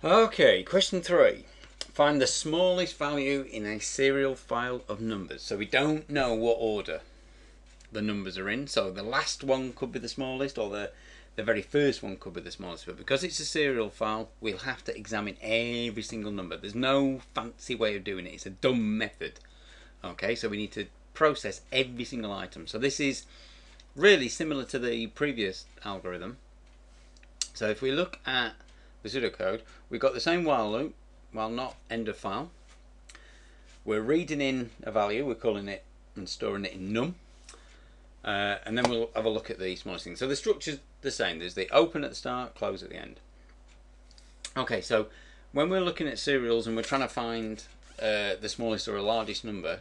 Okay, question 3. Find the smallest value in a serial file of numbers. So we don't know what order the numbers are in. So the last one could be the smallest, or the very first one could be the smallest. But because it's a serial file, we'll have to examine every single number. There's no fancy way of doing it. It's a dumb method. Okay, so we need to process every single item. So this is really similar to the previous algorithm. So if we look at the pseudocode, we've got the same while loop, while not end of file. We're reading in a value, we're calling it and storing it in num. And then we'll have a look at the smallest thing. So the structure's the same. There's the open at the start, close at the end. Okay, so when we're looking at serials and we're trying to find the smallest or largest number,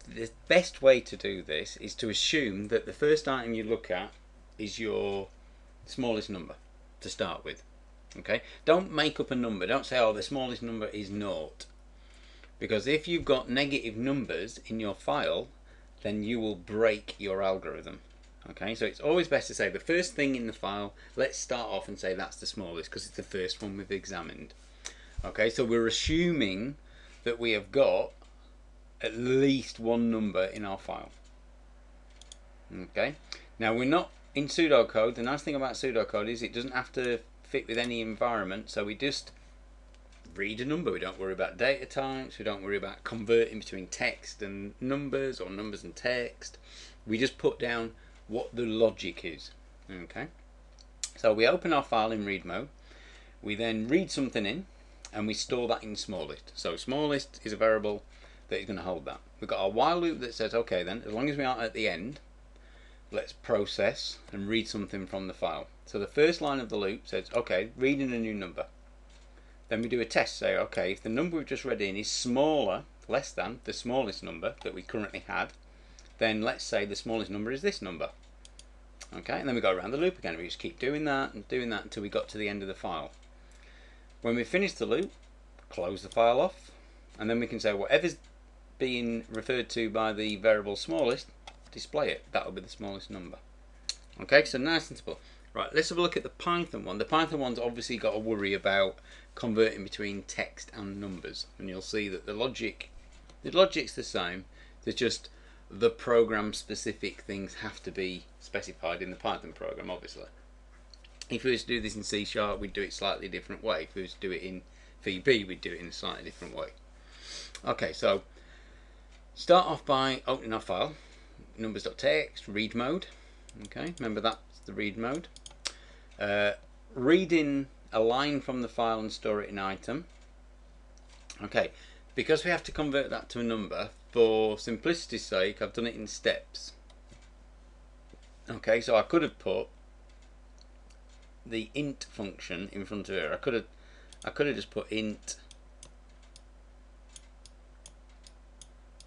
the best way to do this is to assume that the first item you look at is your smallest number to start with. Okay, don't make up a number. Don't say, oh, the smallest number is 0, because if you've got negative numbers in your file, then you will break your algorithm. Okay, so it's always best to say the first thing in the file. Let's start off and say that's the smallest because it's the first one we've examined. Okay, so we're assuming that we have got at least one number in our file. Okay, now we're not in pseudocode. The nice thing about pseudocode is it doesn't have to fit with any environment, so we just read a number. We don't worry about data types, we don't worry about converting between text and numbers or numbers and text. We just put down what the logic is. Okay, so we open our file in read mode, we then read something in and we store that in smallest. So smallest is a variable that is going to hold that. We've got our while loop that says, okay, then as long as we aren't at the end, let's process and read something from the file. So the first line of the loop says, okay, reading a new number. Then we do a test, say, okay, if the number we've just read in is smaller, less than the smallest number that we currently had, then let's say the smallest number is this number. Okay, and then we go around the loop again. We just keep doing that and doing that until we got to the end of the file. When we finish the loop, close the file off, and then we can say whatever's being referred to by the variable smallest, display it. That will be the smallest number. Okay, so nice and simple. Right, let's have a look at the Python one. The Python one's obviously got to worry about converting between text and numbers, and you'll see that the logic's the same. There's just the program specific things have to be specified in the Python program, obviously. If we were to do this in C#, we'd do it slightly different way. If we were to do it in VB, we'd do it in a slightly different way. Okay, so start off by opening our file, numbers.txt, read mode. Okay, remember that's the read mode. Reading a line from the file and store it in item. Okay, because we have to convert that to a number, for simplicity's sake, I've done it in steps. Okay, so I could have put the int function in front of it. I could have just put int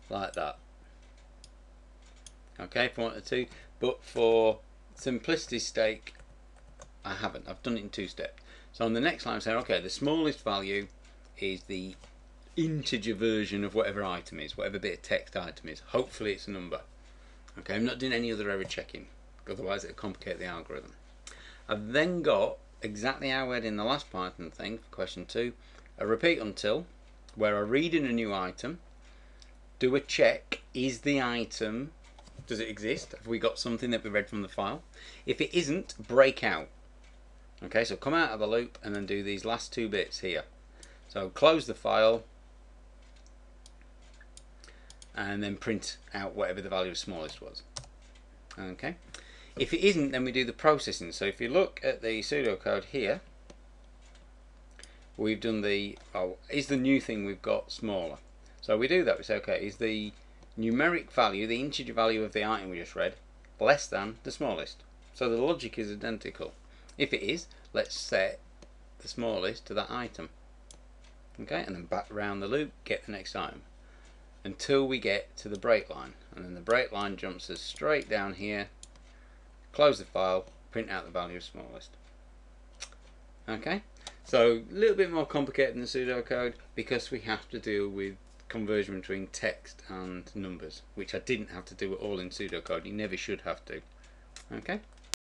like that. Okay, if I wanted to, but for simplicity's sake, I haven't. I've done it in 2 steps. So on the next line I'm saying, okay, the smallest value is the integer version of whatever item is, whatever bit of text item is. Hopefully it's a number. Okay, I'm not doing any other error checking, otherwise it'll complicate the algorithm. I've then got, exactly how I had in the last Python thing, for question 2, a repeat until, where I read in a new item, do a check, is the item, does it exist? Have we got something that we read from the file? If it isn't, break out. Okay, so come out of the loop and then do these last 2 bits here. So close the file and then print out whatever the value of smallest was. Okay, if it isn't, then we do the processing. So if you look at the pseudocode here, we've done the, oh, is the new thing we've got smaller? So we do that, we say, okay, is the numeric value, the integer value of the item we just read, less than the smallest? So the logic is identical. If it is, let's set the smallest to that item. Okay, and then back around the loop, get the next item until we get to the break line, and then the break line jumps us straight down here. Close the file, print out the value of smallest. Okay, so a little bit more complicated than the pseudocode because we have to deal with conversion between text and numbers, which I didn't have to do it all in pseudocode. You never should have to. Okay.